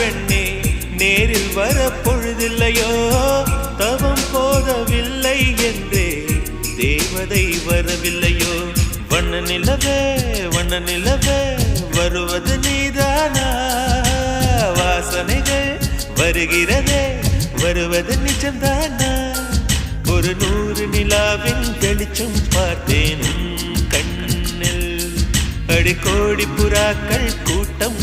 பெண்ணே நேரில் வர பொழுதில்லையோ தவம் போதவில்லை என்றே தேவதை வரவில்லையோ வண்ண நிலவே வருவது நீதானா வாசனைகள் வருகிறதே வருவது நிஜம்தானா ஒரு 100 நிலாவின் வெளிச்சம் பார்த்தேன் கண்ணில் அடிக்கோடி புறாக்கள் கூட்டம்